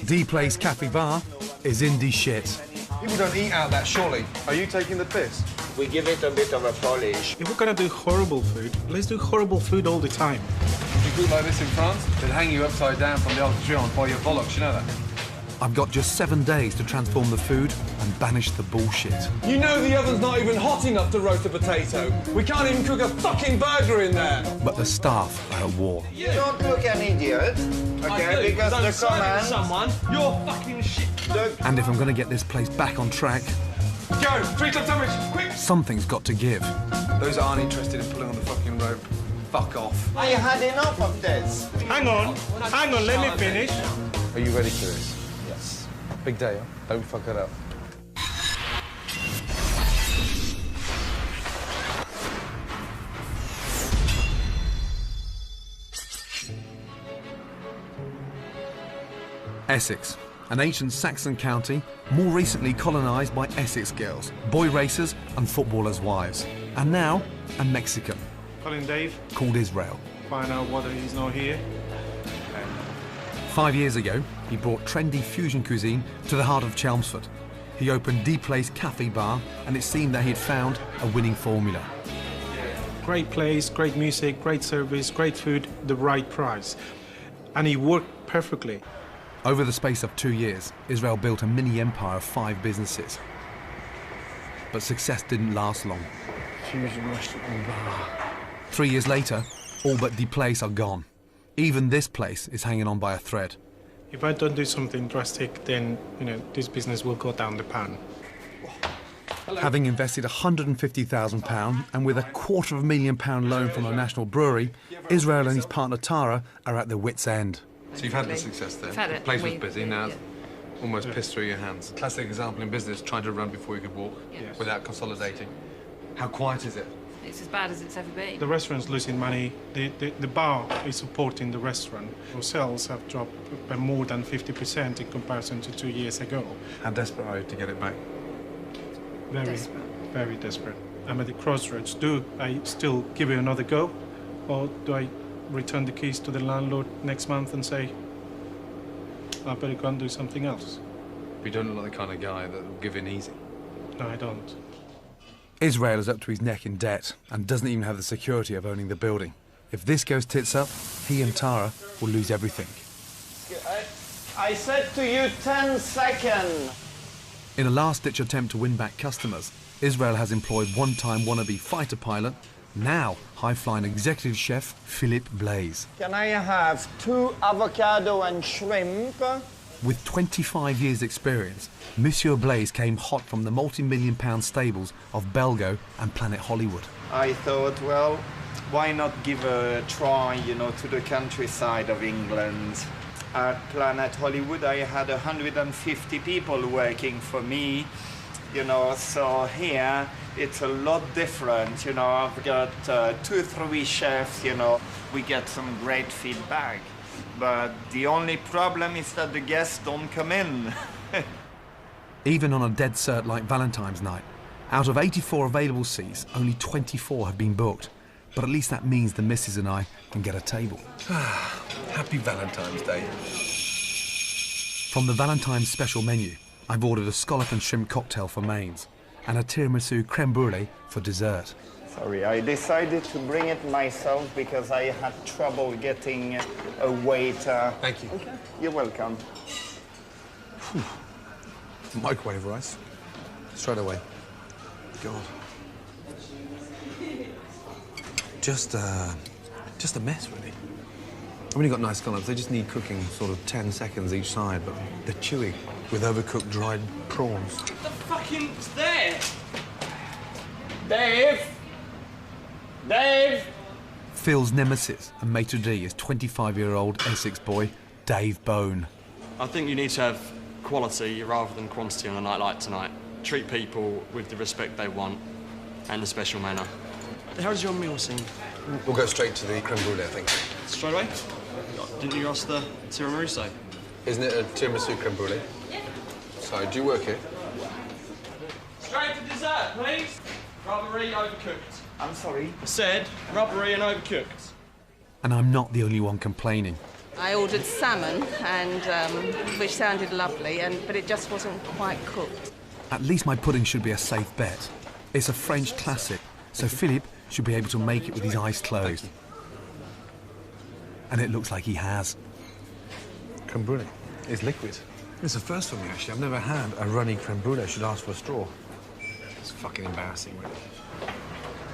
D-Place Cafe Bar is indie shit. People don't eat out that, surely. Are you taking the piss? We give it a bit of a polish. If we're gonna do horrible food, let's do horrible food all the time. If you cook like this in France, they'd hang you upside down from the Arc de Triomphe by your bollocks, you know that? I've got just 7 days to transform the food and banish the bullshit. You know the oven's not even hot enough to roast a potato. We can't even cook a fucking burger in there. But the staff are at war. You don't look an idiot, okay? Because the command... someone, you're fucking shit. And if I'm going to get this place back on track... Go, 3 club sandwich, quick! Something's got to give. Those that aren't interested in pulling on the fucking rope, fuck off. I had enough of this. Hang on, let me finish. Are you ready for this? Yes. Big day, huh? Don't fuck it up. Essex, an ancient Saxon county, more recently colonised by Essex girls, boy racers and footballers' wives. And now, a Mexican. Calling Dave, Called Israel. find out whether he's not here. 5 years ago, he brought trendy fusion cuisine to the heart of Chelmsford. He opened D-Place Cafe Bar, and it seemed that he'd found a winning formula. Great place, great music, great service, great food, the right price. And he worked perfectly. Over the space of 2 years, Israel built a mini empire of 5 businesses. But success didn't last long. Fusion restaurant and bar. 3 years later, all but D-Place are gone. Even this place is hanging on by a thread. If I don't do something drastic, then, this business will go down the pan. Having invested £150,000 and with a £250,000 loan from a national brewery, Israel and his partner Tara are at their wits' end. So you've had the success there. Had it. The place was busy, now yeah. it's almost pissed through your hands. Classic example in business, trying to run before you could walk, Yes. without consolidating. How quiet is it? It's as bad as it's ever been. The restaurant's losing money. The bar is supporting the restaurant. Our sales have dropped by more than 50% in comparison to 2 years ago. How desperate are you to get it back? Very, Desperate. very desperate. I'm at the crossroads. Do I still give it another go? Or do I return the keys to the landlord next month and say, I better go and do something else? You don't look like the kind of guy that will give in easy. No, I don't. Israel is up to his neck in debt and doesn't even have the security of owning the building. If this goes tits up, he and Tara will lose everything. I said to you 10 seconds. In a last-ditch attempt to win back customers, Israel has employed one-time wannabe fighter pilot, now high-flying executive chef Philippe Blaise. Can I have 2 avocado and shrimp? With 25 years' experience, Monsieur Blaise came hot from the multi-million-pound stables of Belgo and Planet Hollywood. I thought, well, why not give a try, to the countryside of England? At Planet Hollywood, I had 150 people working for me, so here it's a lot different, I've got 2-3 chefs, we get some great feedback. But the only problem is that the guests don't come in. Even on a dead cert like Valentine's night, out of 84 available seats, only 24 have been booked. But at least that means the missus and I can get a table. Happy Valentine's Day. From the Valentine's special menu, I've ordered a scallop and shrimp cocktail for mains and a tiramisu creme brulee for dessert. Sorry, I decided to bring it myself because I had trouble getting a waiter. Thank you. Okay, you're welcome. Microwave rice. Straight away. God. Just a mess, really. I've only got nice scallops. They just need cooking sort of 10 seconds each side, but they're chewy with overcooked dried prawns. The fucking's there! Dave! Dave! Phil's nemesis and maitre d' is 25-year-old Essex boy Dave Bone. I think you need to have quality rather than quantity on a night like tonight. Treat people with the respect they want and the special manner. How does your meal seem? We'll go straight to the creme brulee, I think. Straight away? Didn't you ask the tiramisu? Isn't it a tiramisu creme brulee? Yeah. So, do you work here? Straight to dessert, please. Rubbery, overcooked. I'm sorry. I said rubbery and overcooked. And I'm not the only one complaining. I ordered salmon, which sounded lovely, but it just wasn't quite cooked. At least my pudding should be a safe bet. It's a French classic, so Philippe should be able to make it with his eyes closed. And it looks like he has. Creme brulee. It's liquid. It's a first for me, actually. I've never had a runny creme brulee. I should ask for a straw. It's fucking embarrassing, really.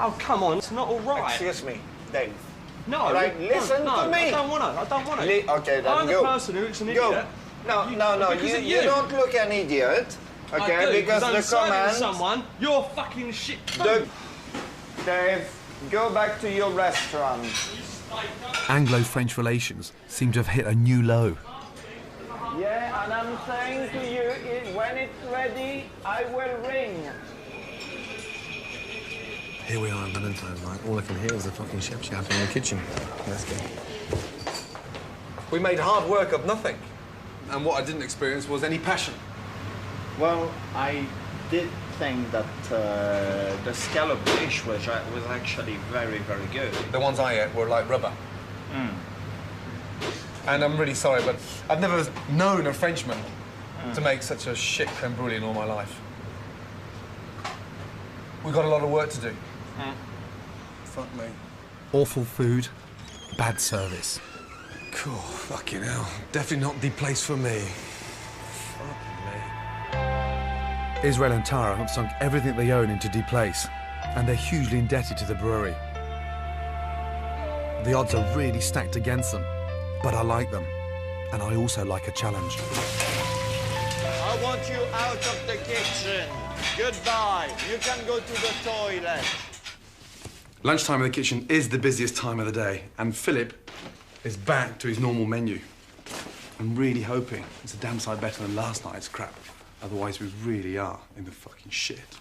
Oh, come on, it's not all right. Excuse me, Dave. No, all right, listen no, to me. I don't want to. Okay, then I'm go. the person who looks an idiot. No, you don't look an idiot. Okay, I do, because I'm the serving command. someone, you're fucking shit. Dave, go back to your restaurant. Anglo-French relations seem to have hit a new low. Yeah, and I'm saying to you, when it's ready, I will ring. Here we are on Valentine's night. All I can hear is the fucking chef shouting in the kitchen. Let's go. We made hard work of nothing. And what I didn't experience was any passion. Well, I did think that the scallop dish was actually very, very good. The ones I ate were like rubber. And I'm really sorry, but I've never known a Frenchman to make such a shit creme brulee in all my life. We've got a lot of work to do. Fuck me. Awful food, bad service. Cool, fucking hell. Definitely not the place for me. Israel and Tara have sunk everything they own into Deplace, and they're hugely indebted to the brewery. The odds are really stacked against them, but I like them, and I also like a challenge. I want you out of the kitchen. Goodbye. You can go to the toilet. Lunchtime in the kitchen is the busiest time of the day, and Philip is back to his normal menu. I'm really hoping it's a damn sight better than last night's crap. Otherwise, we really are in the fucking shit.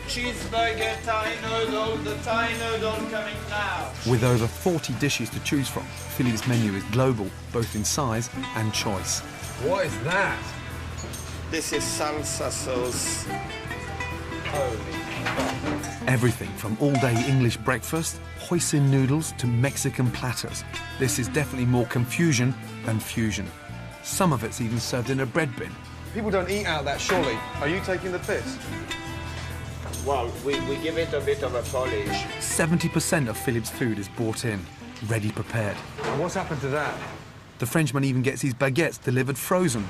Cheeseburger, Thai noodle, the Thai noodle coming now. With over 40 dishes to choose from, Philippe's menu is global, both in size and choice. What is that? This is salsa sauce. Everything from all-day English breakfast, hoisin noodles to Mexican platters. This is definitely more confusion than fusion. Some of it's even served in a bread bin. People don't eat out that, surely. Are you taking the piss? Well, we give it a bit of a polish. 70% of Philippe's food is brought in, ready prepared. And what's happened to that? The Frenchman even gets his baguettes delivered frozen.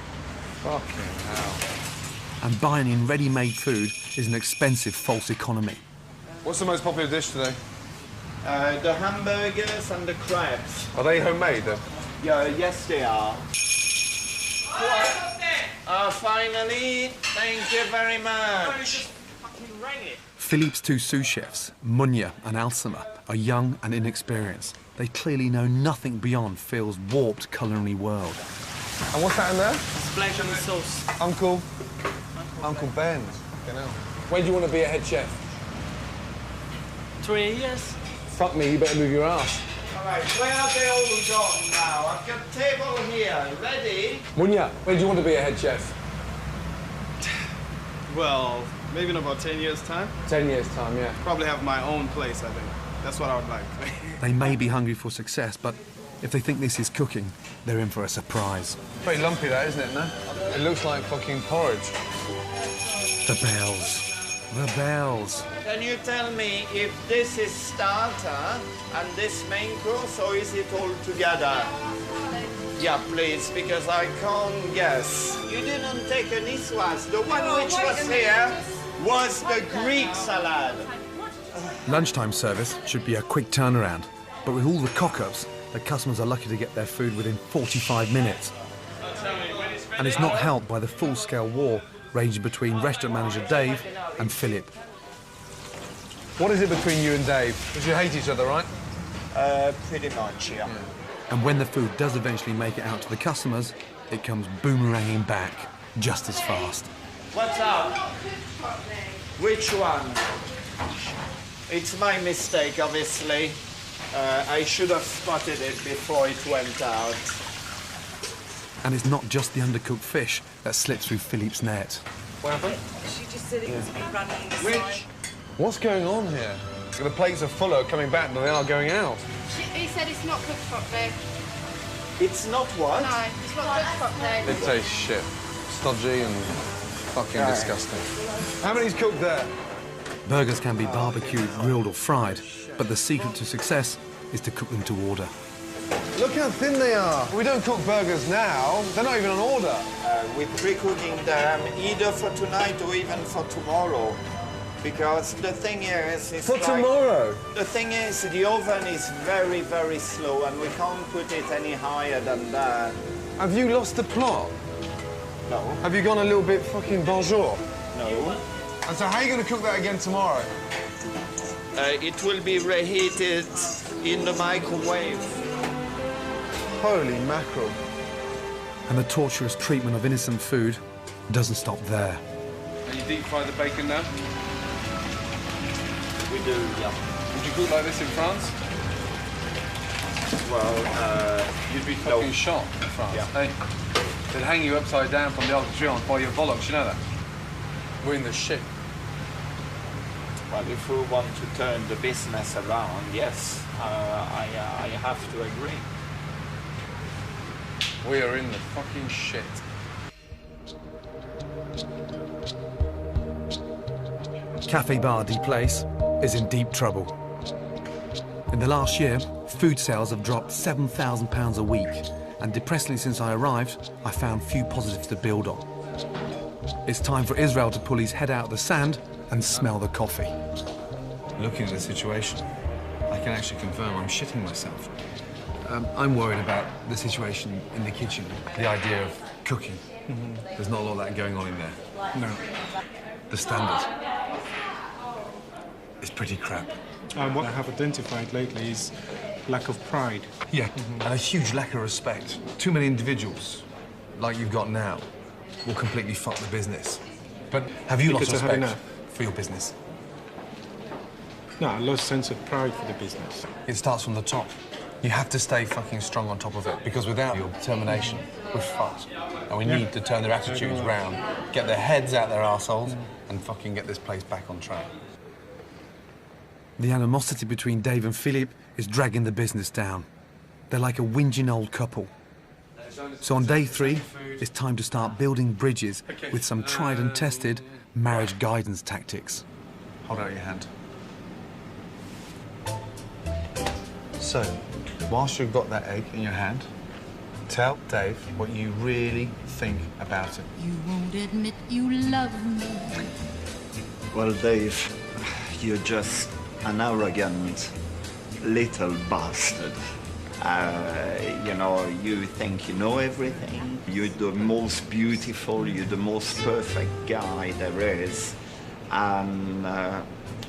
Fucking hell. And buying in ready-made food is an expensive false economy. What's the most popular dish today? The hamburgers and the crabs. Are they homemade, then? Yeah, yes, they are. Finally, thank you very much. Philippe's two sous chefs, Munya and Alsima, are young and inexperienced. They clearly know nothing beyond Phil's warped culinary world. And what's that in there? Splash on the sauce. Uncle Ben. Fucking hell. When do you want to be a head chef? 3 years. Fuck me, you better move your ass. All right, where are they all gone now? I've got a table here, ready? Munya, when do you want to be a head chef? Well, maybe in about 10 years' time. 10 years' time, yeah. Probably have my own place, I think. That's what I would like. They may be hungry for success, but if they think this is cooking, they're in for a surprise. Very lumpy, that, isn't it, no? It looks like fucking porridge. The bells. The bells. Can you tell me if this is starter and this main course, or is it all together? Yeah, please, because I can't guess. You didn't take an iswas. The one which was here was the Greek salad. Lunchtime service should be a quick turnaround, but with all the cock-ups, the customers are lucky to get their food within 45 minutes. And it's not helped by the full-scale war raging between restaurant manager Dave and Philip. What is it between you and Dave? Because you hate each other, right? Pretty much, yeah. And when the food does eventually make it out to the customers, it comes boomeranging back just as fast. What's up? Which one? It's my mistake, obviously. I should have spotted it before it went out. And it's not just the undercooked fish that slips through Philippe's net. What happened? She just said it was a bit runny in the Which? side. What's going on here? The plates are fuller coming back than they are going out. He said it's not cooked properly. It's not what? No, it's not good properly. It tastes shit. Stodgy and fucking disgusting. How many's cooked there? Burgers can be barbecued, grilled or fried, but the secret to success is to cook them to order. Look how thin they are. We don't cook burgers now. They're not even on order. We're pre-cooking them either for tonight or even for tomorrow. Because the thing is, it's For tomorrow? The thing is, the oven is very, very slow and we can't put it any higher than that. Have you lost the plot? No. Have you gone a little bit fucking bonjour? No. And so how are you going to cook that again tomorrow? It will be reheated in the microwave. Holy mackerel. And the torturous treatment of innocent food doesn't stop there. And you deep fry the bacon now? We do, yeah. Would you cook like this in France? Well, You'd be fucking shot in France. Yeah. Hey, they'd hang you upside down from the Arc de Triomphe by your bollocks, you know that? We're in the shit. well, if we want to turn the business around, yes, I have to agree. We are in the fucking shit. Café Bar du Place is in deep trouble. In the last year, food sales have dropped £7,000 a week, and depressingly since I arrived, I found few positives to build on. It's time for Israel to pull his head out of the sand and smell the coffee. Looking at the situation, I can actually confirm I'm shitting myself. I'm worried about the situation in the kitchen, the idea of cooking. There's not a lot of that going on in there. No. The standard is pretty crap. What I have identified lately is lack of pride. Yeah, and a huge lack of respect. Too many individuals, like you've got now, will completely fuck the business. But have you lost Because I had respect enough. for your business? No, I lost sense of pride for the business. It starts from the top. You have to stay fucking strong on top of it, because without your determination, we're fucked. And we need to turn their attitudes round, get their heads out their arseholes, and fucking get this place back on track. The animosity between Dave and Philip is dragging the business down. They're like a whinging old couple. So on day 3, it's time to start building bridges with some tried and tested marriage guidance tactics. Hold out your hand. So, whilst you've got that egg in your hand, tell Dave what you really think about it. You won't admit you love me. Well, Dave, you're just an arrogant little bastard. You know, you think you know everything. You're the most beautiful, you're the most perfect guy there is. And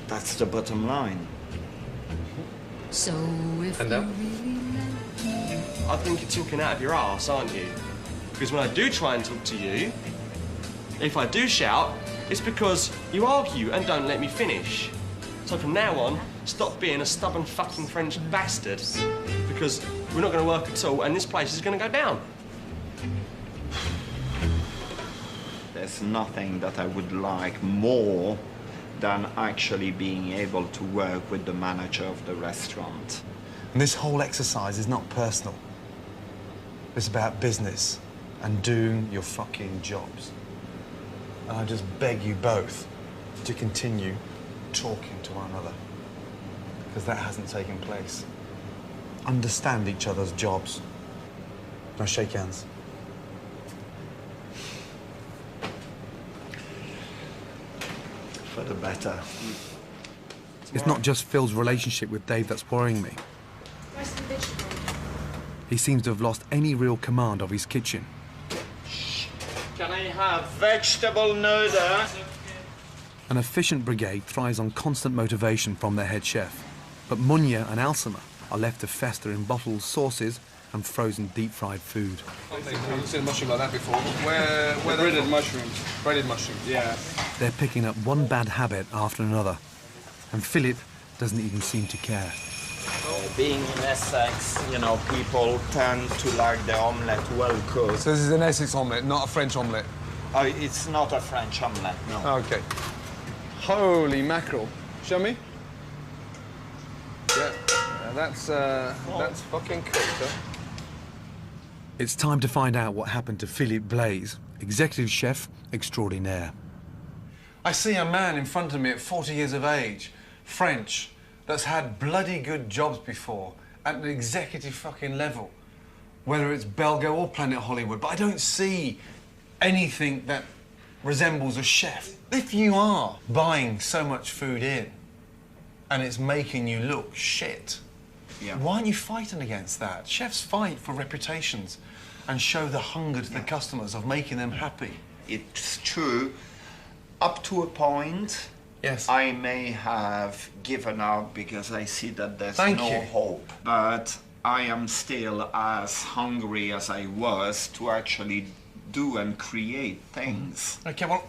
that's the bottom line. So if And you up. really love me, I think you're talking out of your arse, aren't you? Because when I do try and talk to you, if I do shout, it's because you argue and don't let me finish. So from now on, stop being a stubborn fucking French bastard, because we're not going to work at all and this place is going to go down. There's nothing that I would like more than actually being able to work with the manager of the restaurant. And this whole exercise is not personal. It's about business and doing your fucking jobs. And I just beg you both to continue talking to one another, because that hasn't taken place. Understand each other's jobs. Now shake hands. For the better. It's not just Phil's relationship with Dave that's worrying me. He seems to have lost any real command of his kitchen. Can I have vegetable noodle? An efficient brigade thrives on constant motivation from their head chef. But Munya and Alsima are left to fester in bottled sauces and frozen deep-fried food. I've seen a mushroom like that before. Where Breaded mushrooms. breaded mushrooms. Yeah. They're picking up one bad habit after another. And Philip doesn't even seem to care. Being in Essex, you know, people tend to like the omelette well cooked. So this is an Essex omelette, not a French omelette. It's not a French omelette, no. Okay. Holy mackerel. Show me. Yeah, that's fucking cooked, huh? It's time to find out what happened to Philippe Blaise, executive chef extraordinaire. I see a man in front of me at 40 years of age, French, that's had bloody good jobs before at an executive fucking level, whether it's Belgo or Planet Hollywood, but I don't see anything that resembles a chef. If you are buying so much food in and it's making you look shit, why aren't you fighting against that? Chefs fight for reputations and show the hunger to the customers of making them happy. It's true. Up to a point, yes, I may have given up because I see that there's Thank no you. hope. But I am still as hungry as I was to actually do and create things. Okay, well,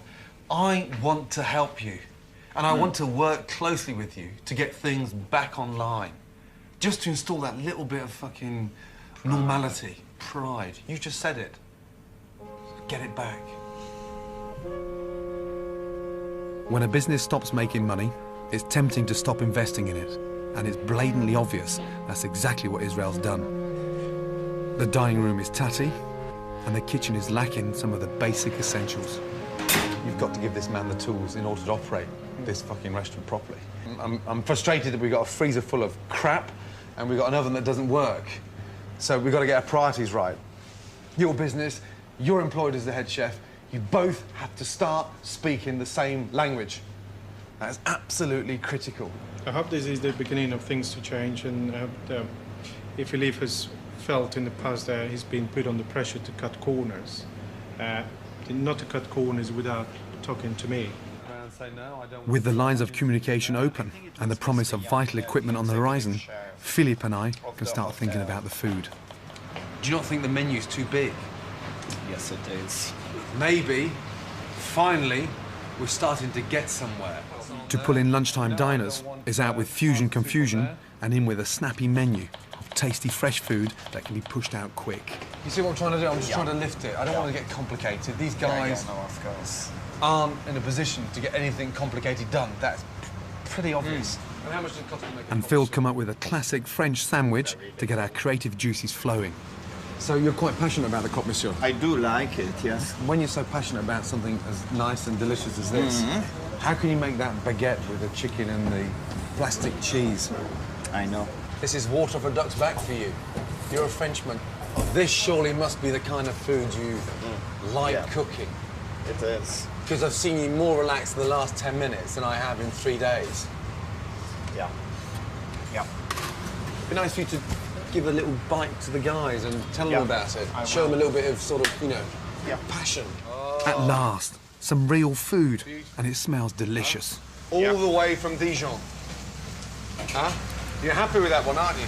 I want to help you, and I want to work closely with you to get things back online. Just to install that little bit of fucking normality, pride. You just said it. Get it back. When a business stops making money, it's tempting to stop investing in it. And it's blatantly obvious that's exactly what Israel's done. The dining room is tatty, and the kitchen is lacking some of the basic essentials. You've got to give this man the tools in order to operate this fucking restaurant properly. I'm frustrated that we've got a freezer full of crap and we've got an oven that doesn't work. So we've got to get our priorities right. Your business, you're employed as the head chef, you both have to start speaking the same language. That is absolutely critical. I hope this is the beginning of things to change, and if Philippe has felt in the past that he's been put under pressure to cut corners, not to cut corners without talking to me. With the lines of communication open and the promise of vital equipment on the horizon, Philippe and I can start thinking about the food. Do you not think the menu's too big? Yes, it is. Maybe, finally, we're starting to get somewhere. To pull in lunchtime diners is out with fusion confusion and in with a snappy menu of tasty fresh food that can be pushed out quick. You see what I'm trying to do? I'm just trying to lift it. I don't want to get complicated. These guys no, of course. aren't in a position to get anything complicated done. That's pretty obvious. And how much does it cost to make And Phil's come up with a classic French sandwich to get our creative juices flowing. So you're quite passionate about the croque monsieur? I do like it, yes. When you're so passionate about something as nice and delicious as this, how can you make that baguette with the chicken and the plastic cheese? I know. This is water off a duck's back for you. You're a Frenchman. This surely must be the kind of food you like cooking. It is. Because I've seen you more relaxed in the last 10 minutes than I have in 3 days. Yeah. Yeah. It'd be nice for you to give a little bite to the guys and tell them about it. Show them a little bit of sort of, you know, passion. At last, some real food, and it smells delicious. All the way from Dijon. Huh? You're happy with that one, aren't you?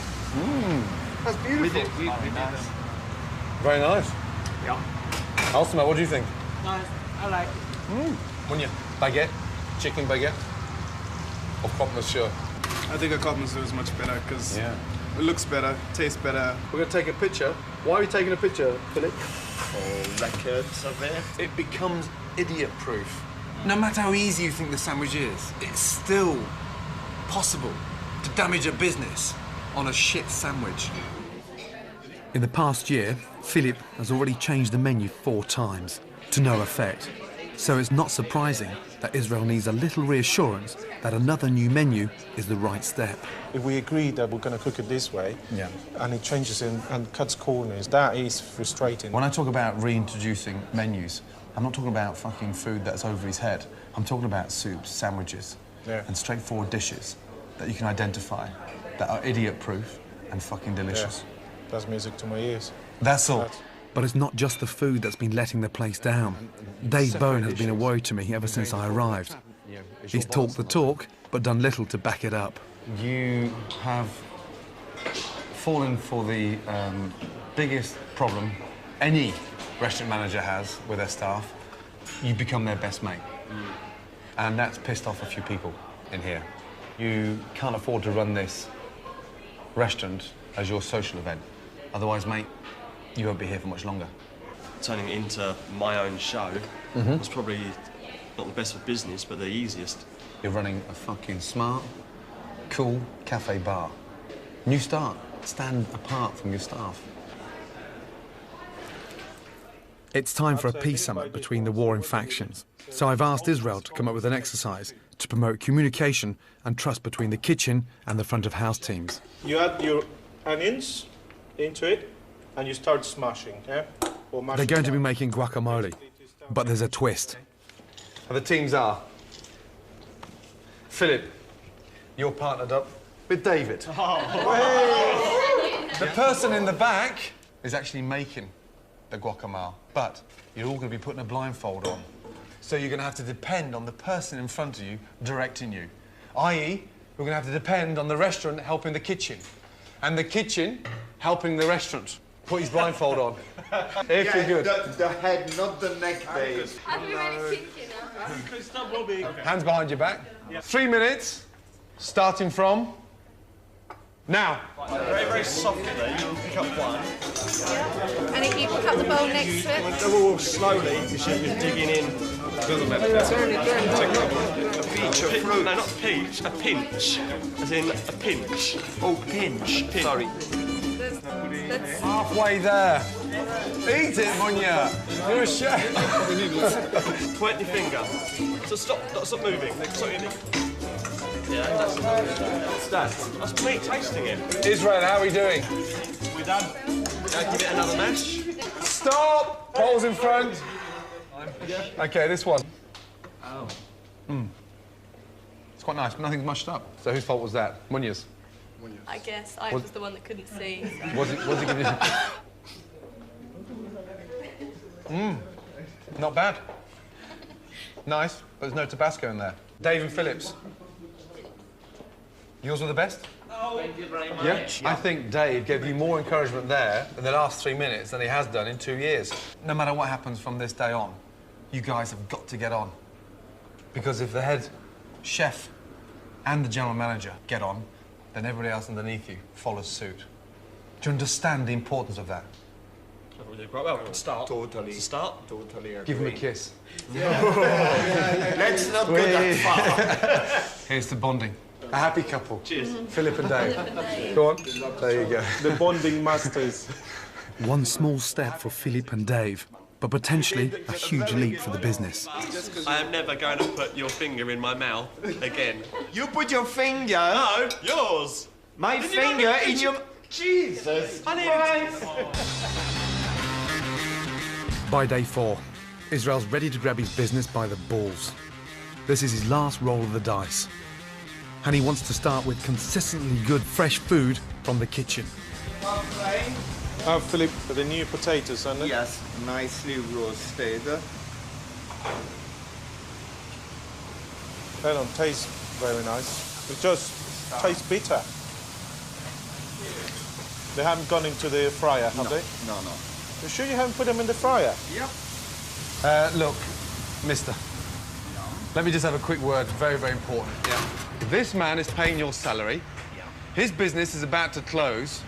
That's beautiful. We did. Very nice. Yeah. Ultima, what do you think? Nice. I like it. When you baguette, chicken baguette, or croque monsieur? I think a croque monsieur is much better because it looks better, tastes better. We're going to take a picture. Why are we taking a picture, Philip? For records of it. It becomes idiot-proof. No matter how easy you think the sandwich is, it's still possible to damage a business on a shit sandwich. In the past year, Philippe has already changed the menu 4 times, to no effect. So it's not surprising that Israel needs a little reassurance that another new menu is the right step. If we agree that we're going to cook it this way, and it changes and cuts corners, that is frustrating. When I talk about reintroducing menus, I'm not talking about fucking food that's over his head. I'm talking about soups, sandwiches, and straightforward dishes that you can identify, that are idiot-proof and fucking delicious. That's music to my ears. That's all. But it's not just the food that's been letting the place down. Dave Bowen has been a worry to me ever since I arrived. He's talked the talk, but done little to back it up. You have fallen for the biggest problem any restaurant manager has with their staff. You become their best mate. And that's pissed off a few people in here. You can't afford to run this restaurant as your social event. Otherwise, mate, you won't be here for much longer. Turning it into my own show was probably not the best for business, but the easiest. You're running a fucking smart, cool cafe bar. New start. Stand apart from your staff. It's time for a peace summit between the warring factions. So I've asked Israel to come up with an exercise to promote communication and trust between the kitchen and the front of house teams. You add your onions into it and you start smashing, yeah? Or They're going to be making guacamole, but there's a twist. And the teams are Philip, you're partnered up with David. The person in the back is actually making the guacamole, but you're all going to be putting a blindfold on. So you're going to have to depend on the person in front of you directing you. I.e., you're going to have to depend on the restaurant helping the kitchen, and the kitchen helping the restaurant. Put his blindfold on. If you're good. The head, not the neck, Dave. I've been really thinking now. Hands behind your back. 3 minutes, starting from now. Very, very softly, you'll pick up one. And if you pick up the bowl next to it. Oh, slowly, because you're digging in. A peach of fruit. No, not peach, a pinch. As in a pinch. Oh, pinch. Sorry. Halfway there. Eat it, Munya. You're a chef. Point your finger. So stop moving. Stop your Yeah, that's me tasting it. Israel, how are we doing? We're done. Give it another mash. Stop! Bowls in front. Okay, this one. Oh. It's quite nice, but nothing's mushed up. So whose fault was that? Munya's. I guess I was the one that couldn't see. So. Was it giving you... Not bad. Nice, but there's no Tabasco in there. Dave and Phillips. Yours were the best? Thank you very much. Yeah? I think Dave gave you more encouragement there in the last 3 minutes than he has done in 2 years. No matter what happens from this day on, you guys have got to get on. Because if the head chef and the general manager get on, then everybody else underneath you follows suit. Do you understand the importance of that? We did quite well. Start. Totally. Start. Totally agree. Give him a kiss. Let's not go that far. Here's the bonding. A happy couple. Cheers. Philip and Dave. Go on. There you go. The bonding masters. One small step for Philip and Dave, but potentially a huge leap for the business. I am never going to put your finger in my mouth again. You put your finger. No, yours. My Did you not finger get in your... Jesus I Christ. By day 4, Israel's ready to grab his business by the balls. This is his last roll of the dice. And he wants to start with consistently good fresh food from the kitchen. Philip, the new potatoes, aren't they? Yes, nicely roasted. They don't taste very nice. It just tastes bitter. They haven't gone into the fryer, have they? No. You sure you haven't put them in the fryer? Yep. Look, mister. Let me just have a quick word, very, very important. Yeah. This man is paying your salary. Yeah. His business is about to close.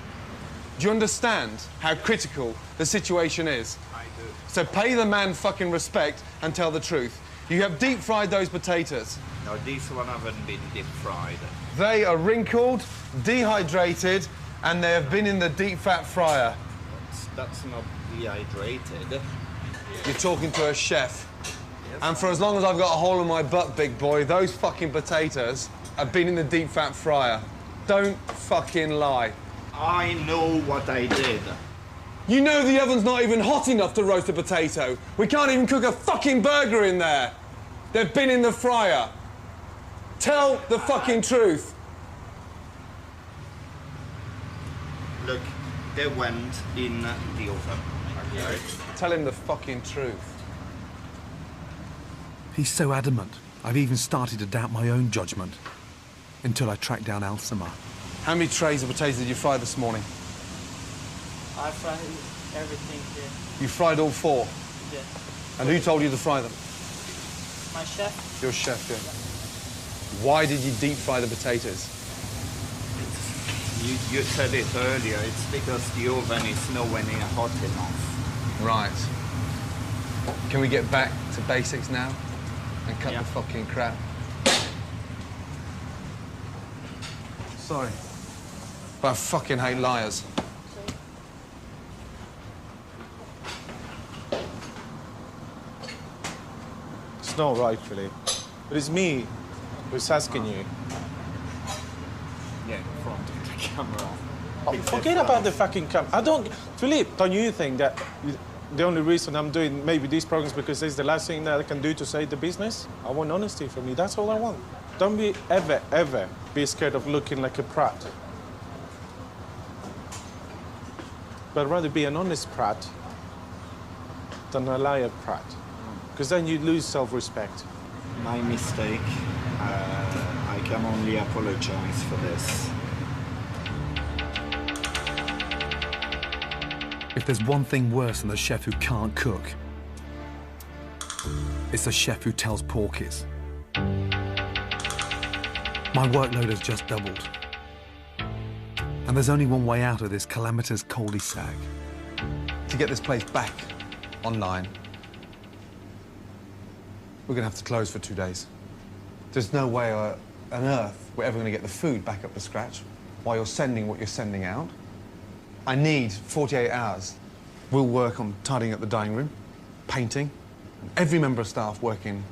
Do you understand how critical the situation is? I do. So pay the man fucking respect and tell the truth. You have deep fried those potatoes. No, these one haven't been deep fried. They are wrinkled, dehydrated, and they have been in the deep fat fryer. That's not dehydrated. You're talking to a chef. Yes. And for as long as I've got a hole in my butt, big boy, those fucking potatoes have been in the deep fat fryer. Don't fucking lie. I know what I did. You know the oven's not even hot enough to roast a potato. We can't even cook a fucking burger in there. They've been in the fryer. Tell the fucking truth. Look, they went in the oven. Okay. Tell him the fucking truth. He's so adamant, I've even started to doubt my own judgment. Until I tracked down Al-Samar. How many trays of potatoes did you fry this morning? I fried everything here. You fried all 4? Yeah. And who told you to fry them? My chef. Your chef, yeah. Why did you deep fry the potatoes? You said it earlier, it's because the oven is nowhere near hot enough. Right. Can we get back to basics now? And cut Yeah. the fucking crap? Sorry. But I fucking hate liars. It's not right, Philip. But it's me who's asking you. Yeah, in front of the camera. Forget about the fucking camera. Philip, don't you think that the only reason I'm doing maybe these programs because it's the last thing that I can do to save the business? I want honesty from you. That's all I want. Don't be ever be scared of looking like a prat. But I'd rather be an honest prat than a liar prat. Because then you lose self-respect. My mistake. I can only apologize for this. If there's one thing worse than the chef who can't cook, it's the chef who tells porkies. My workload has just doubled. And there's only one way out of this calamitous cul-de-sac. To get this place back online, we're going to have to close for 2 days. There's no way on earth we're ever going to get the food back up to scratch while you're sending what you're sending out. I need 48 hours. We'll work on tidying up the dining room, painting, every member of staff working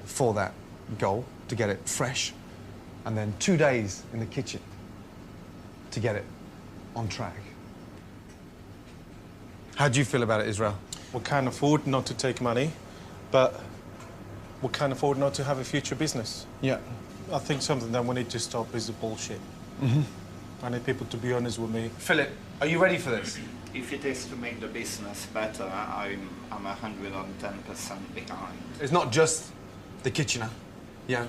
for that goal to get it fresh, and then 2 days in the kitchen to get it on track. How do you feel about it, Israel? We can't afford not to take money, but we can't afford not to have a future business. Yeah. I think something that we need to stop is the bullshit. I need people to be honest with me. Philip, are you ready for this? If it is to make the business better, I'm 110% behind. It's not just the kitchen, yeah,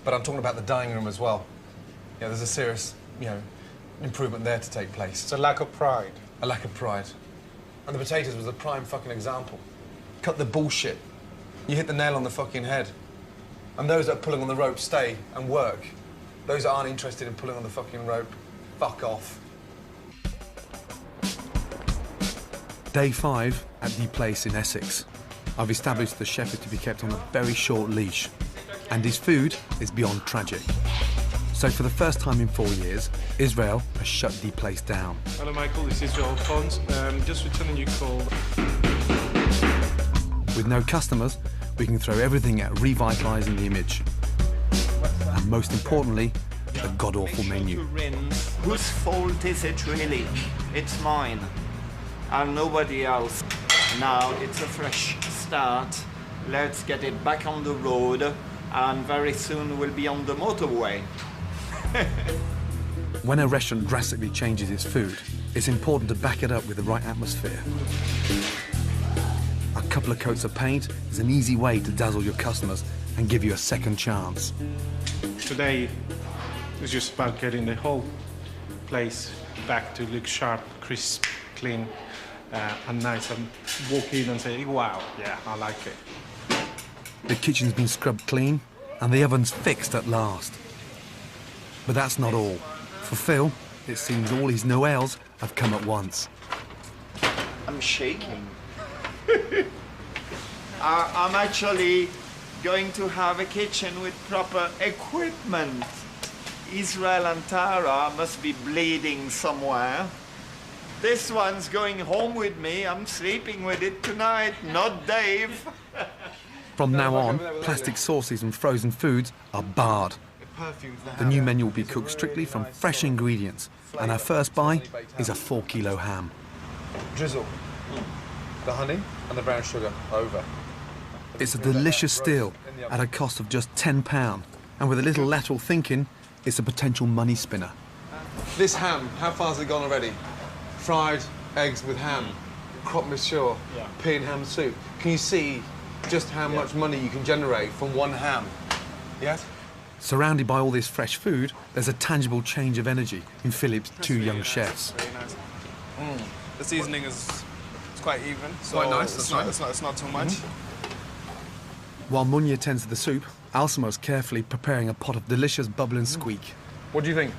but I'm talking about the dining room as well. Yeah, there's a serious, improvement there to take place. It's a lack of pride. A lack of pride. And the potatoes was a prime fucking example. Cut the bullshit. You hit the nail on the fucking head. And those that are pulling on the rope stay and work. Those that aren't interested in pulling on the fucking rope, fuck off. Day 5 at the place in Essex. I've established the chef is to be kept on a very short leash, and his food is beyond tragic. So for the first time in 4 years, Israel has shut the place down. Hello, Michael. This is Joel Pons. Just returning your call. With no customers, we can throw everything at revitalising the image. And most importantly, the god-awful menu. Whose fault is it really? It's mine. And nobody else. Now it's a fresh start. Let's get it back on the road, and very soon we'll be on the motorway. When a restaurant drastically changes its food, it's important to back it up with the right atmosphere. A couple of coats of paint is an easy way to dazzle your customers and give you a second chance. Today is just about getting the whole place back to look sharp, crisp, clean, and nice, and walk in and say, wow, yeah, I like it. The kitchen's been scrubbed clean and the oven's fixed at last. But that's not all. For Phil, it seems all his Noels have come at once. I'm shaking. I'm actually going to have a kitchen with proper equipment. Israel and Tara must be bleeding somewhere. This one's going home with me. I'm sleeping with it tonight, not Dave. From now on, plastic sauces and frozen foods are barred. The new menu will be cooked strictly from fresh ingredients, and our first buy is a 4-kilo ham. Drizzle the honey and the brown sugar over. It's a delicious steal at a cost of just £10, and with a little lateral thinking, it's a potential money spinner. This ham, how far has it gone already? Fried eggs with ham, croque monsieur, pea and ham soup. Can you see just how much money you can generate from one ham? Yes? Surrounded by all this fresh food, there's a tangible change of energy in Philip's two young chefs. Very nice. The seasoning is quite even, so quite nice. It's not too much. While Munya tends to the soup, Alsamo's carefully preparing a pot of delicious bubble and squeak. What do you think?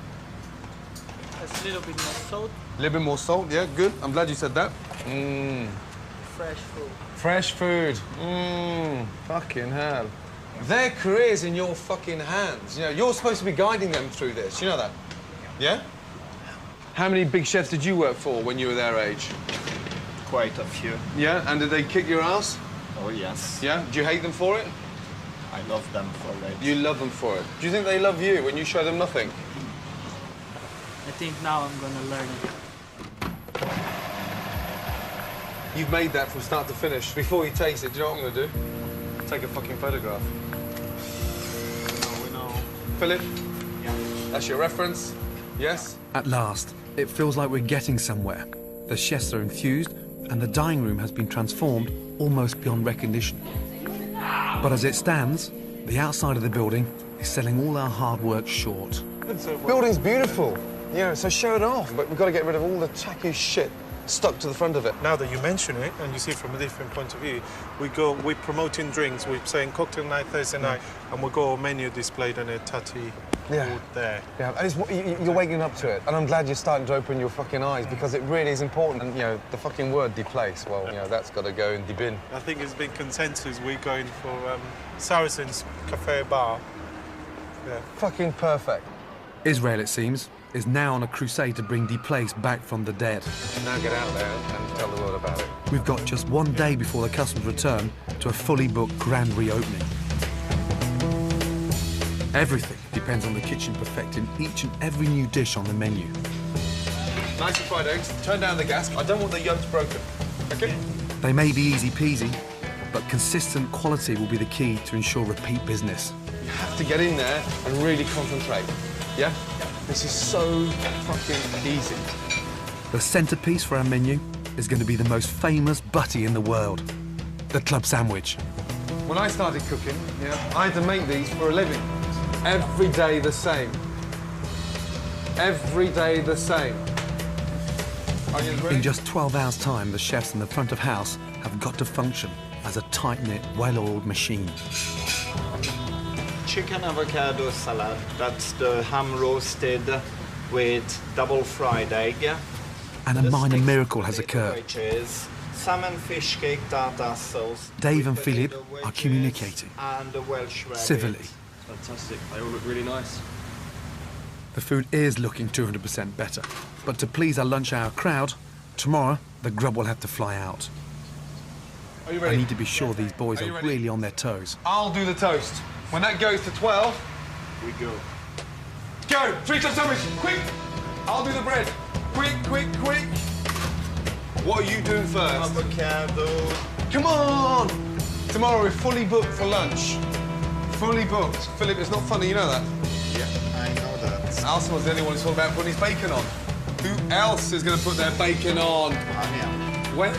It's a little bit more salt. A little bit more salt, yeah, good. I'm glad you said that. Fresh food. Fresh food. Fucking hell. Their career's in your fucking hands. You know, you're supposed to be guiding them through this. You know that? Yeah? How many big chefs did you work for when you were their age? Quite a few. Yeah, and did they kick your ass? Oh, yes. Yeah? Do you hate them for it? I love them for it. You love them for it. Do you think they love you when you show them nothing? I think now I'm gonna learn it. You've made that from start to finish. Before you taste it, do you know what I'm going to do? Take a fucking photograph. We know. Philip? Yeah. That's your reference? Yes? At last, it feels like we're getting somewhere. The chefs are infused, and the dining room has been transformed almost beyond recognition. But as it stands, the outside of the building is selling all our hard work short. Building's beautiful. Yeah, so show it off. But we've got to get rid of all the tacky shit stuck to the front of it. Now that you mention it, and you see it from a different point of view, we're promoting drinks, we're saying cocktail night Thursday night, and we've got a menu displayed on a tatty board there. Yeah, and you're waking up to it, and I'm glad you're starting to open your fucking eyes, because it really is important. And, you know, the fucking word deplace, well, you know, that's got to go in the bin. I think it's been consensus, we're going for Saracen's Cafe Bar. Yeah. Fucking perfect. Israel, it seems, is now on a crusade to bring Deplace back from the dead. Now get out there and tell the world about it. We've got just one day before the customers return to a fully booked grand reopening. Everything depends on the kitchen perfecting each and every new dish on the menu. Nice and fried eggs. Turn down the gas. I don't want the yolks broken. Okay? They may be easy peasy, but consistent quality will be the key to ensure repeat business. You have to get in there and really concentrate. Yeah? This is so fucking easy. The centrepiece for our menu is going to be the most famous butty in the world, the club sandwich. When I started cooking, I had to make these for a living. Every day the same. Every day the same. Onions ready? In just 12 hours' time, the chefs in the front of house have got to function as a tight-knit, well-oiled machine. Chicken avocado salad. That's the ham roasted with double fried egg. And a minor miracle has occurred. Salmon fish cake tartar sauce. Dave and Philip are communicating And the Welsh rabbit. civilly. Fantastic. They all look really nice. The food is looking 200% better, but to please our lunch hour crowd, tomorrow the grub will have to fly out. Are you I ready? need to be sure these boys are really on their toes. I'll do the toast. When that goes to 12, We go. go! 3 club sandwich, quick! I'll do the bread. Quick, quick, quick. What are you doing first? Avocado. Come on! Tomorrow we're fully booked for lunch. Fully booked. Philip, it's not funny, you know that? Yeah, I know that. Alison was the only one who's all about putting his bacon on. Who else is going to put their bacon on? Yeah. When?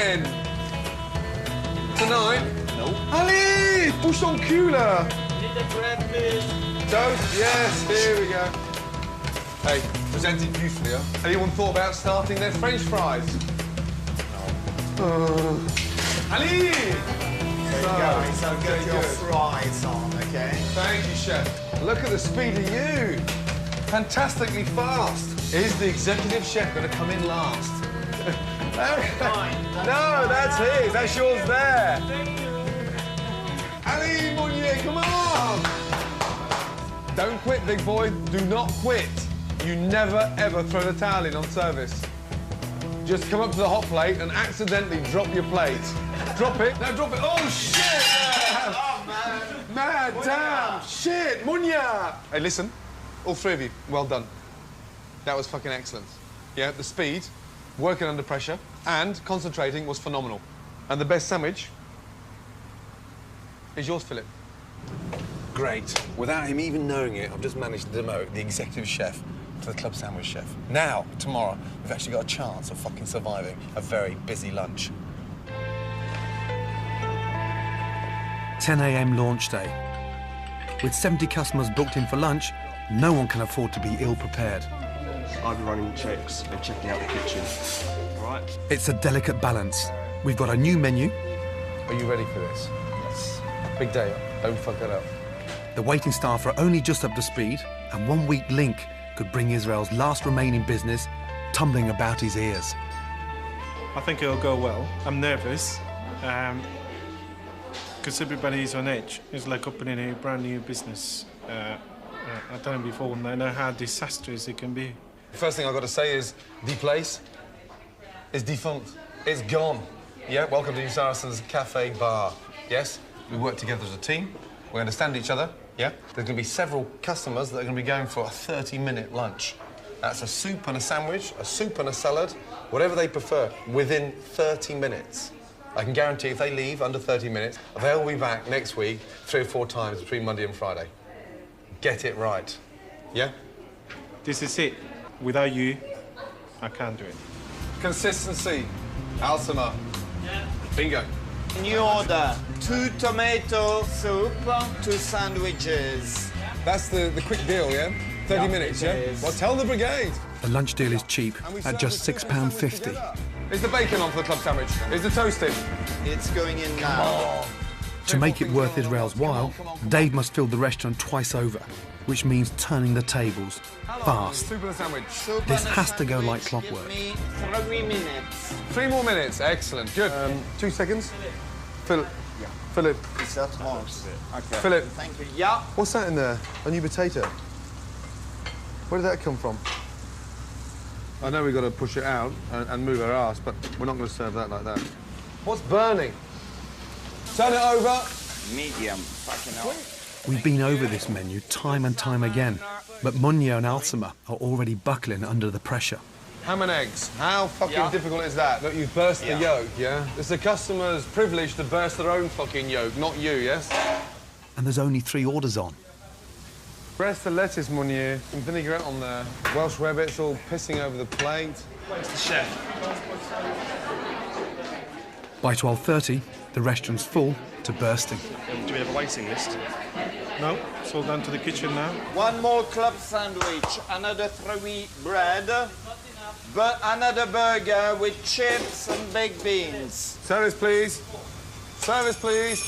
Tonight? No. Allez! Pousse ton cul, là! Need the bread, please. Toast? Yes, here we go. Hey, presented beautifully, huh? Anyone thought about starting their French fries? No. Allez! There you go. I'll get your fries on, okay? Thank you, Chef. Look at the speed of you. Fantastically fast. Is the executive chef going to come in last? No, that's his. That's yours there. Allez, Mounier, come on! Don't quit, big boy. Do not quit. You never, ever throw the towel in on service. Just come up to the hot plate and accidentally drop your plate. Drop it. Now drop it. Oh, shit! Oh, man. Man, damn! Shit! Munya! Hey, listen. All three of you, well done. That was fucking excellent. Yeah, the speed, working under pressure, and concentrating was phenomenal. And the best sandwich is yours, Philip. Great. Without him even knowing it, I've just managed to demote the executive chef to the club sandwich chef. Now, tomorrow, we've actually got a chance of fucking surviving a very busy lunch. 10 a.m. launch day. With 70 customers booked in for lunch, no one can afford to be ill-prepared. I'll be running checks and checking out the kitchen. All right? It's a delicate balance. We've got a new menu. Are you ready for this? Yes. Big day. Don't fuck it up. The waiting staff are only just up to speed, and 1 week link could bring Israel's last remaining business tumbling about his ears. I think it'll go well. I'm nervous, because everybody's on edge. It's like opening a brand new business. I've done it before, and I know how disastrous it can be. The first thing I've got to say is, the place is defunct. It's gone. Yeah, welcome to Saracen's Cafe Bar. yes? We work together as a team. We understand each other, yeah? There's going to be several customers that are going to be going for a 30-minute lunch. That's a soup and a sandwich, a soup and a salad, whatever they prefer, within 30 minutes. I can guarantee if they leave under 30 minutes, they'll be back next week 3 or 4 times between Monday and Friday. Get it right, yeah? This is it. Without you, I can't do it. Consistency. Alsima. Bingo. New order, 2 tomato soup, 2 sandwiches. That's the quick deal, yeah? 30 minutes, yeah? Well, tell the brigade. The lunch deal is cheap at just £6.50. Is the bacon on for the club sandwich? Is the toast in? It's going in now. To make it worth Israel's while, Dave must fill the restaurant twice over, which means turning the tables fast. Soup and a sandwich. This has to go like clockwork. 3 minutes. 3 more minutes. Excellent. Good. 2 seconds. Philip. Philip. Is that hot? Okay. Philip. Thank you. Yeah. What's that in there? A new potato. Where did that come from? I know we've got to push it out and move our ass, but we're not going to serve that like that. What's burning? Turn it over. Medium. Fucking hell. We've been over this menu time and time again, but Munyo and Alsima are already buckling under the pressure. Ham and eggs. How fucking difficult is that? Look, you burst the yolk, yeah? It's the customer's privilege to burst their own fucking yolk, not you, yes? And there's only 3 orders on. Breast of lettuce, Munir. Some vinaigrette on there. Welsh rabbits all pissing over the plate. Where's the chef? By 12:30, the restaurant's full to bursting. Do we have a waiting list? No, it's all down to the kitchen now. 1 more club sandwich, another 3 bread, another burger with chips and baked beans. Service, please. Service, please.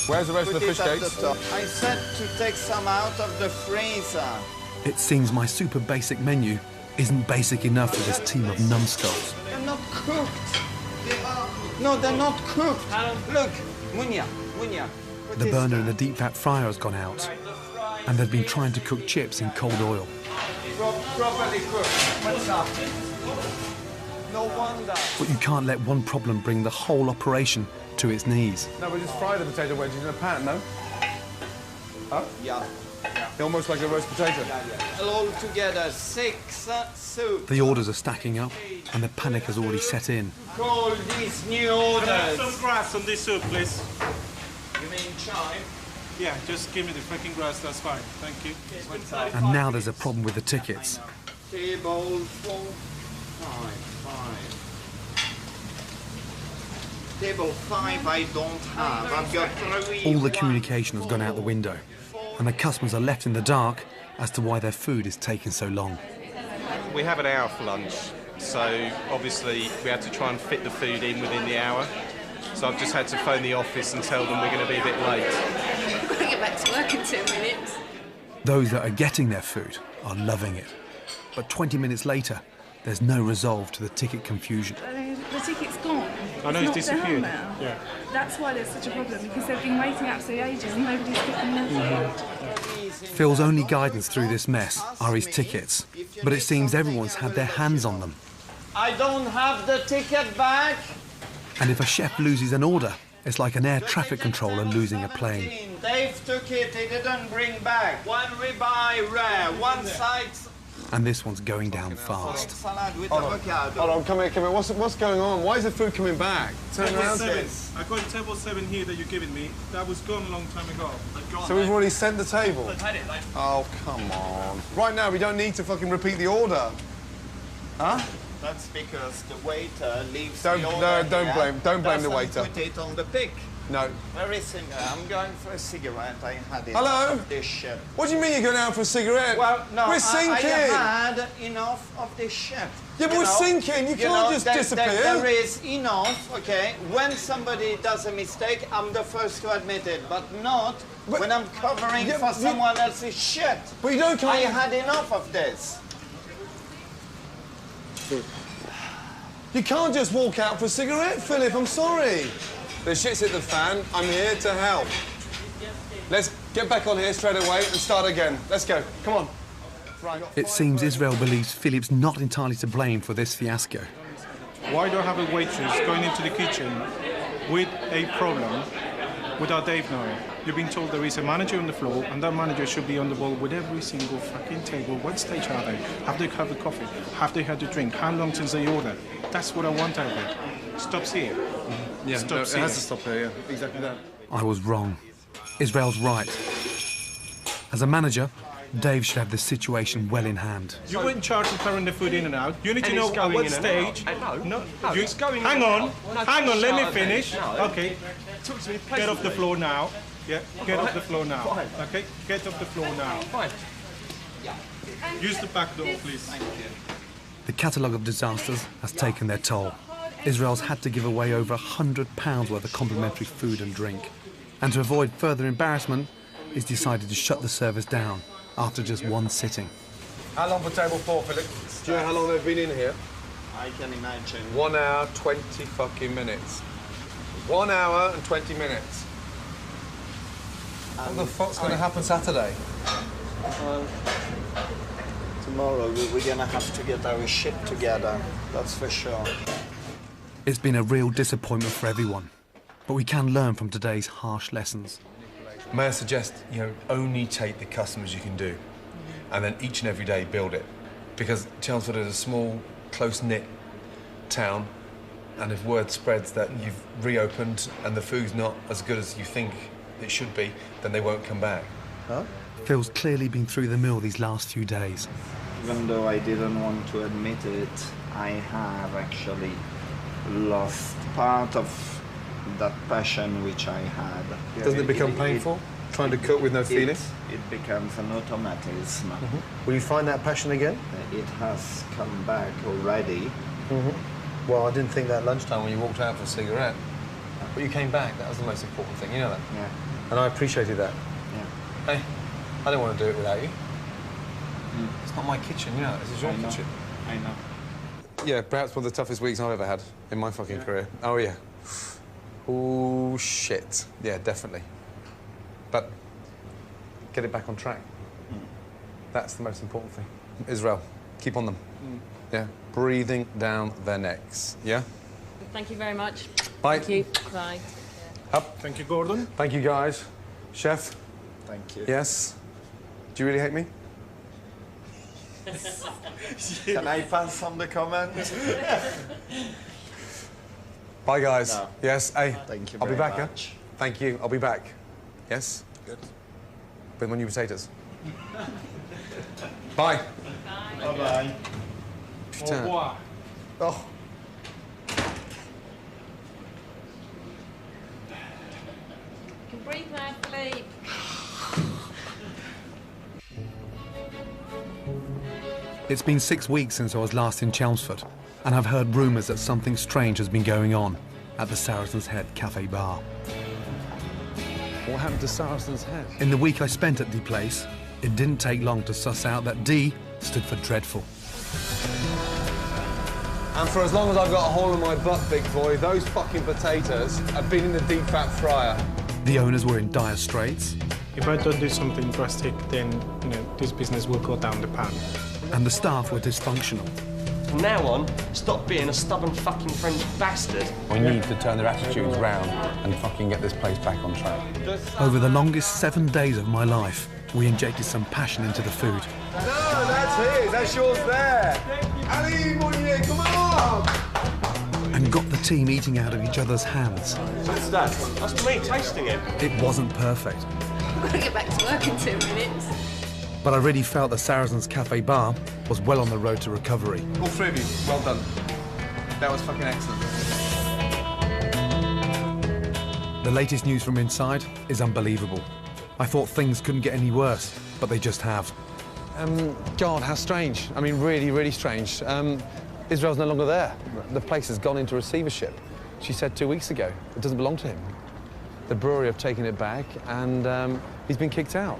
Where's the rest of the fish cakes? I said to take some out of the freezer. It seems my super basic menu isn't basic enough for this team of numbskulls. They're not cooked. No, they're not cooked. Look, Munya. The burner in the deep fat fryer has gone out, and they've been trying to cook chips in cold oil. Properly cooked. What's up? No wonder. But you can't let one problem bring the whole operation to its knees. No, we just fry the potato wedges in a pan, no? Huh? Yeah. Almost like a roast potato. All together, 6 soup. The orders are stacking up, and the panic has already set in. Call these new orders. Some grass on this soup, please. You mean chive? Yeah, just give me the fucking grass, that's fine. Thank you. And now there's a problem with the tickets. Table 4, 5. Table 5 I don't have. I've got 3. All the communication has gone out the window, and the customers are left in the dark as to why their food is taking so long. We have an hour for lunch, so obviously we had to try and fit the food in within the hour. So I've just had to phone the office and tell them we're going to be a bit late. We've got to get back to work in 2 minutes. Those that are getting their food are loving it. But 20 minutes later, there's no resolve to the ticket confusion. The ticket's gone. I know it's disappeared. Now. Yeah. That's why there's such a problem, because they've been waiting absolutely ages and nobody's picking their food. Phil's only guidance through this mess are his tickets, but it seems everyone's had their hands on them. I don't have the ticket back. And if a chef loses an order, it's like an air traffic controller losing a plane. Dave took it, he didn't bring back. 1 ribeye rare, 1 side. And this one's going down fast. Salad with Hold on, come here. What's going on? Why is the food coming back? Turn around. I got table 7 here that you're giving me. That was gone a long time ago. So we've already sent the table? I've had it, mate. Oh, come on. Right now, we don't need to fucking repeat the order. Huh? That's because the waiter leaves Don't blame the waiter. Put it on the pick. No. Very simple. I'm going for a cigarette. I had it. Hello? Of this shit. What do you mean you're going out for a cigarette? Well, no, we're sinking. I had enough of this shit. Yeah, but we're sinking. You can't just disappear. There is enough, okay? When somebody does a mistake, I'm the first to admit it, but not when I'm covering for someone else's shit. But you don't. I had enough of this. You can't just walk out for a cigarette, Philip. I'm sorry. The shit's hit the fan. I'm here to help. Let's get back on here straight away and start again. Let's go. Come on. Right. It seems Israel believes Philip's not entirely to blame for this fiasco. Why do I have a waitress going into the kitchen with a problem without Dave knowing. You've been told there is a manager on the floor, and that manager should be on the ball with every single fucking table. What stage are they? Have they had a coffee? Have they had a drink? How long since they ordered? That's what I want out of it. Stops here. Yeah, Stops no, it here. has to stop here, yeah. Exactly that. I was wrong. Israel's right. As a manager, Dave should have the situation well in hand. You were in charge of throwing the food in and out. You need to And know it's at going what in and stage. out. No, it's going in hang and on, out. No, hang on. Let me shout at me. finish. No. Okay. Talk to me Get off the pleasantly. floor now. Yeah, get off the floor now. Fine. Okay, get off the floor now. Fine. Use the back door, please. The catalogue of disasters has taken their toll. Israel's had to give away over £100 worth of complimentary food and drink. And to avoid further embarrassment, he's decided to shut the service down after just one sitting. How long for table 4, Philip? Do you know how long they've been in here? I can imagine. 1 hour, 20 fucking minutes. 1 hour and 20 minutes. What the fuck's going to happen Saturday? Tomorrow we're gonna have to get our shit together, that's for sure. It's been a real disappointment for everyone, but we can learn from today's harsh lessons. May I suggest, only take the customers you can do, and then each and every day build it. Because Chelmsford is a small, close-knit town, and if word spreads that you've reopened and the food's not as good as you think it should be, then they won't come back. Huh? Phil's clearly been through the mill these last few days. Even though I didn't want to admit it, I have actually lost part of that passion which I had. Doesn't it become painful, trying to cook with no feeling? It becomes an automatism. Will you find that passion again? It has come back already. Well, I didn't think that lunchtime when you walked out for a cigarette. But you came back, that was the most important thing, you know that? Yeah. And I appreciated that. Yeah. Hey, I don't want to do it without you. It's not my kitchen, you know, this is your kitchen. I know. Yeah, perhaps one of the toughest weeks I've ever had in my fucking career. Oh, yeah. Oh, shit. Yeah, definitely. But get it back on track. That's the most important thing. Israel, keep on them. Yeah, breathing down their necks. Yeah? Thank you very much. Bye. Thank you. Bye. Up. Thank you, Gordon. Thank you, guys. Chef? Thank you. Yes? Do you really hate me? Can I pass on the comments? Bye, guys. No. Yes, hey. Thank you I'll be very back, much. yeah? Thank you. I'll be back. Yes? Good. With my new potatoes. Bye. Bye-bye. Putain. Au revoir. Oh. You can breathe now, Philippe. It's been 6 weeks since I was last in Chelmsford, and I've heard rumours that something strange has been going on at the Saracen's Head Cafe Bar. What happened to Saracen's Head? In the week I spent at D Place, it didn't take long to suss out that D stood for dreadful. And for as long as I've got a hole in my butt, big boy, those fucking potatoes have been in the deep fat fryer. The owners were in dire straits. If I don't do something drastic, then, this business will go down the pan. And the staff were dysfunctional. From now on, stop being a stubborn fucking French bastard. We need to turn their attitudes round and fucking get this place back on track. Over the longest 7 days of my life, we injected some passion into the food. No, that's his. That's yours there. Ali, Mounier, come on! And got the team eating out of each other's hands. What's that? That's me tasting it. It wasn't perfect, I've got to get back to work in 2 minutes. but I really felt the Saracen's Cafe Bar was well on the road to recovery. All three of you, well done. That was fucking excellent. The latest news from inside is unbelievable. I thought things couldn't get any worse, but they just have. God, how strange. I mean, really, really strange. Israel's no longer there. The place has gone into receivership. She said 2 weeks ago. It doesn't belong to him. The brewery have taken it back, and he's been kicked out.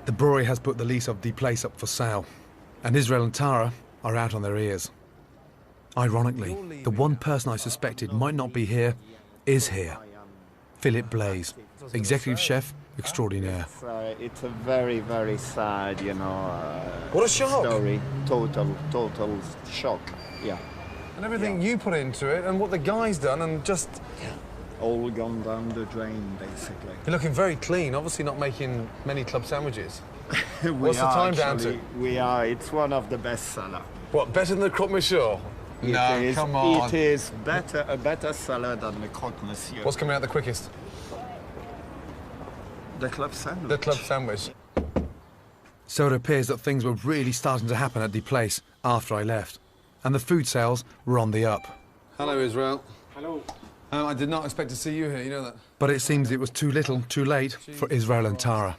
The brewery has put the lease of the place up for sale, and Israel and Tara are out on their ears. Ironically, the one person I suspected might not be here is here. Philip Blaze, executive chef extraordinaire. It's a very, very sad, What a shock. story. Total shock, yeah. And everything you put into it, and what the guy's done, and just... all gone down the drain, basically. You're looking very clean, obviously not making many club sandwiches. We What's the are time down to? actually- We are. It's one of the best seller. What, better than the croque monsieur? No, come on. It is a better seller than the croque monsieur. What's coming out the quickest? The club sandwich. The club sandwich. So it appears that things were really starting to happen at the place after I left, and the food sales were on the up. Hello, Israel. Hello. I did not expect to see you here, you know that. But it seems it was too little, too late for Israel and Tara.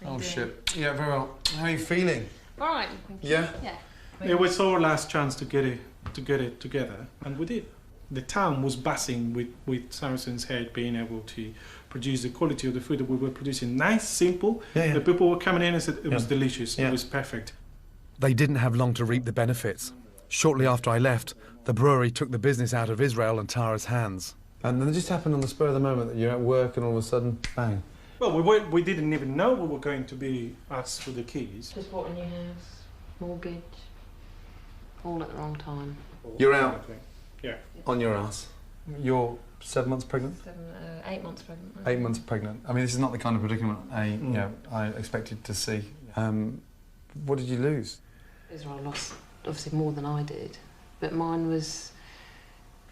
Oh, shit. Yeah, very well. How are you feeling? All right. Thank you. Yeah? Yeah. It was our last chance to get it together, and we did. The town was buzzing with Saracen's Head being able to produce the quality of the food that we were producing. Nice, simple. Yeah, yeah. The people were coming in and said it was Yeah. delicious. Yeah. It was perfect. They didn't have long to reap the benefits. Shortly after I left, the brewery took the business out of Israel and Tara's hands. And then it just happened on the spur of the moment that you're at work and all of a sudden, bang. Well, we didn't even know we were going to be asked for the keys. Just bought a new house, mortgage, all at the wrong time. You're out. Yeah. On your ass. You're 7 months pregnant? 8 months pregnant. 8 months pregnant. I mean, this is not the kind of predicament I expected to see. What did you lose? Israel lost obviously more than I did, but mine was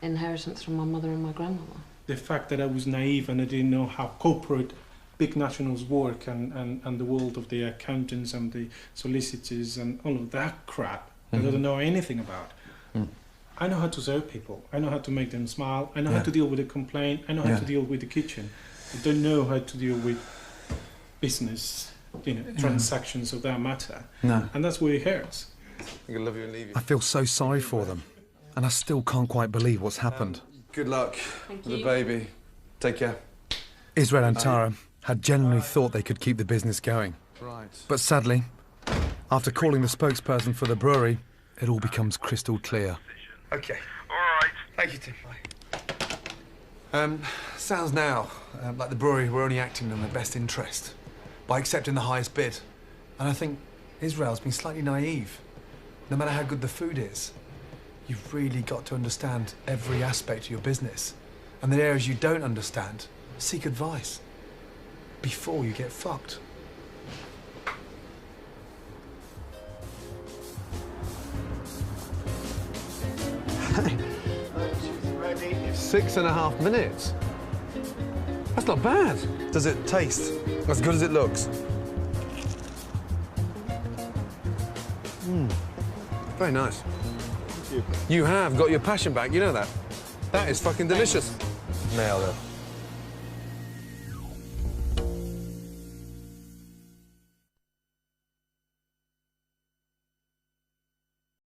inheritance from my mother and my grandmother. The fact that I was naive and I didn't know how corporate big nationals work and the world of the accountants and the solicitors and all of that crap that I don't know anything about. I know how to serve people. I know how to make them smile. I know how to deal with a complaint. I know how to deal with the kitchen. I don't know how to deal with business, transactions of that matter. No. And that's where it hurts. I love you and leave you. I feel so sorry for them, and I still can't quite believe what's happened. Good luck with the baby. Take care. Israel and Tara had genuinely thought they could keep the business going. Right. But sadly, after calling the spokesperson for the brewery, it all becomes crystal clear. Okay. All right. Thank you, Tim. Sounds now like the brewery were only acting in their best interest by accepting the highest bid. And I think Israel's been slightly naive. No matter how good the food is, you've really got to understand every aspect of your business. And the areas you don't understand, seek advice before you get fucked. Ready? 6.5 minutes. That's not bad. Does it taste as good as it looks? Very nice. You have got your passion back, you know that? That is fucking delicious. Nailed it.